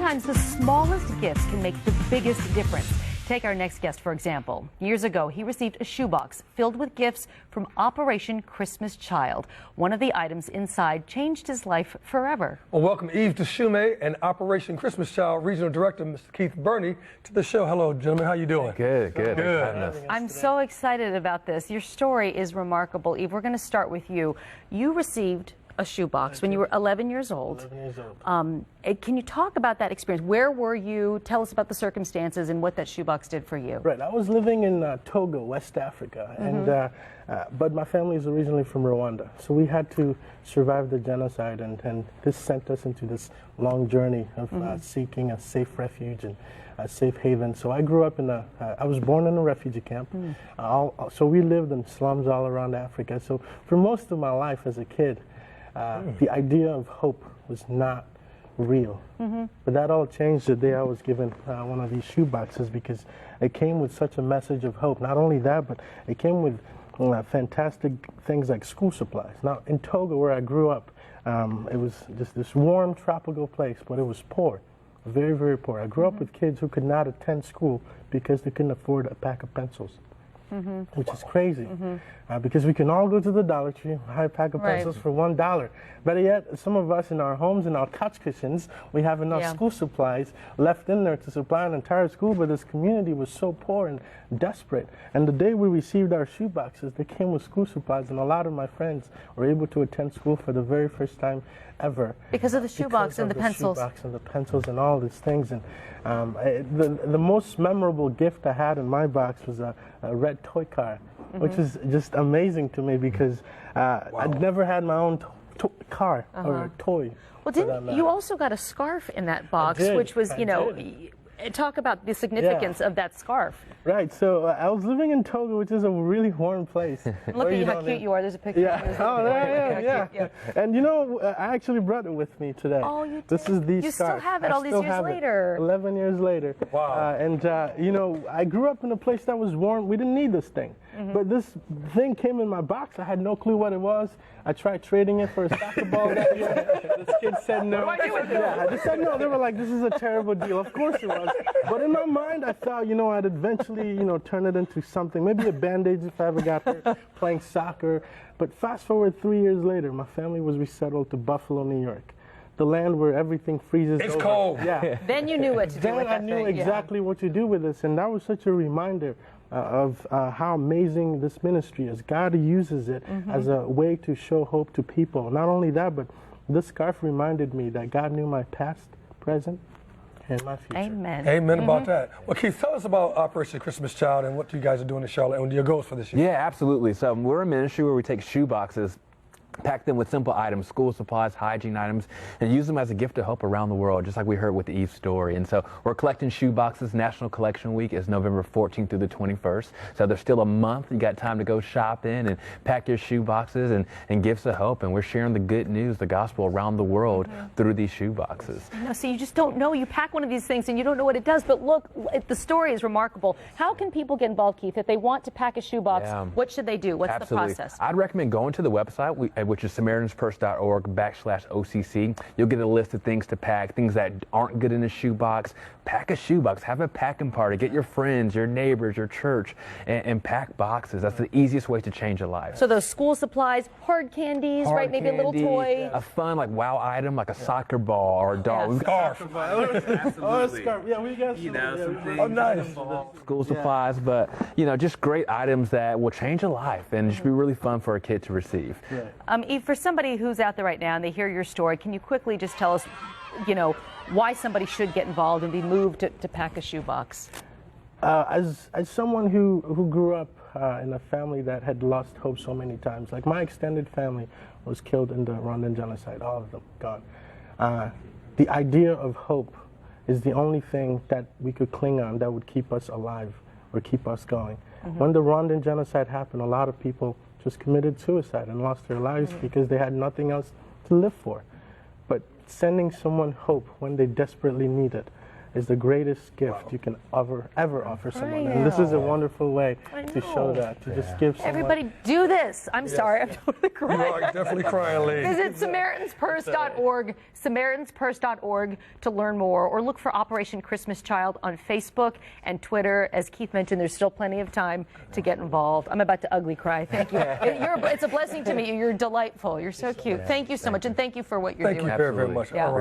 sometimes the smallest gifts can make the biggest difference. Take our next guest, for example. Years ago, he received a shoebox filled with gifts from Operation Christmas Child. One of the items inside changed his life forever. Well, welcome Yves Deschume and Operation Christmas Child Regional Director, Mr. Keith Burney, to the show. Hello, gentlemen. How you doing? Good. Thanks for having us. I'm so excited about this. Your story is remarkable. Yves, we're going to start with you. You received a shoebox when you were 11 years old. 11 years old. Can you talk about that experience? Where were you? Tell us about the circumstances and what that shoebox did for you. Right. I was living in Togo, West Africa, and but my family is originally from Rwanda, so we had to survive the genocide, and this sent us into this long journey of seeking a safe refuge and a safe haven. So I grew up in I was born in a refugee camp. So we lived in slums all around Africa. So for most of my life as a kid, the idea of hope was not real. But that all changed the day I was given one of these shoeboxes, because it came with such a message of hope. Not only that, but it came with fantastic things like school supplies. Now, in Togo, where I grew up, it was just this warm, tropical place, but it was poor, very, very poor. I grew up with kids who could not attend school because they couldn't afford a pack of pencils. Which is crazy, because we can all go to the Dollar Tree, buy a pack of pencils for $1. Better yet, some of us in our homes, in our couch cushions, we have enough school supplies left in there to supply an entire school, but this community was so poor and desperate. And the day we received our shoeboxes, they came with school supplies, and a lot of my friends were able to attend school for the very first time ever. Because of the shoebox and the pencils. Shoebox and the pencils and all these things. And the most memorable gift I had in my box was a red toy car, which is just amazing to me, because I'd never had my own car or toy. Well, didn't you also got a scarf in that box, which was, you know, talk about the significance of that scarf. Right, so I was living in Togo, which is a really warm place. Look at you, how cute you are. There's a picture. Yeah. And you know, I actually brought it with me today. Oh, you did? This is the You scarf. still have it all these years later. 11 years later. Wow. You know, I grew up in a place that was warm. We didn't need this thing. But this thing came in my box. I had no clue what it was. I tried trading it for a soccer ball that year. This kid said no. What do I do with it? I just said no. They were like, this is a terrible deal. Of course it was. But in my mind, I thought, you know, I'd eventually, you know, turn it into something. Maybe a Band-Aid if I ever got hurt playing soccer. But fast forward 3 years later, my family was resettled to Buffalo, New York. The land where everything freezes over. It's cold. Yeah. Then you knew what to do with Then I knew exactly what to do with this. And that was such a reminder of how amazing this ministry is. God uses it as a way to show hope to people. Not only that, but this scarf reminded me that God knew my past, present, and my future. Amen. Amen about that. Well, Keith, tell us about Operation Christmas Child and what you guys are doing in Charlotte and your goals for this year. Yeah, absolutely. So we're a ministry where we take shoe boxes, pack them with simple items, school supplies, hygiene items, and use them as a gift of hope around the world, just like we heard with Yves' story. And so we're collecting shoe boxes. National Collection Week is November 14th through the 21st. So there's still a month. You got time to go shop in and pack your shoe boxes and gifts of hope. And we're sharing the good news, the gospel around the world through these shoe boxes. No, so you just don't know. You pack one of these things and you don't know what it does. But look, the story is remarkable. How can people get involved, Keith? If they want to pack a shoebox, what should they do? What's the process? I'd recommend going to the website, which is SamaritansPurse.org/OCC. You'll get a list of things to pack, things that aren't good in a shoebox. Pack a shoebox. Have a packing party. Get your friends, your neighbors, your church, and pack boxes. That's the easiest way to change a life. So those school supplies, hard candies, right? Maybe a little toy. A fun, like, wow item, like a soccer ball or a doll. Scarf. Absolutely. Yeah, we got some things. Oh, nice. School supplies, but, you know, just great items that will change a life and just be really fun for a kid to receive. Yves, for somebody who's out there right now and they hear your story, can you quickly just tell us, you know, why somebody should get involved and be moved to pack a shoebox? As someone who grew up in a family that had lost hope so many times, like my extended family was killed in the Rwandan genocide, all of them gone. The idea of hope is the only thing that we could cling on that would keep us alive or keep us going. When the Rwandan genocide happened, a lot of people just committed suicide and lost their lives because they had nothing else to live for. But sending someone hope when they desperately need it is the greatest gift you can ever offer someone. I And this is a know. wonderful way to show that, to just give someone. Everybody do this. I'm sorry, I'm totally You crying. are definitely crying, Lee. Visit SamaritansPurse.org, SamaritansPurse.org to learn more, or look for Operation Christmas Child on Facebook and Twitter. As Keith mentioned, there's still plenty of time to get involved. I'm about to ugly cry. Thank you. It's a blessing to meet you. You're delightful. You're so cute. Thank you so much, and thank you for what you're Thank doing. you very, very much. Yeah. All right.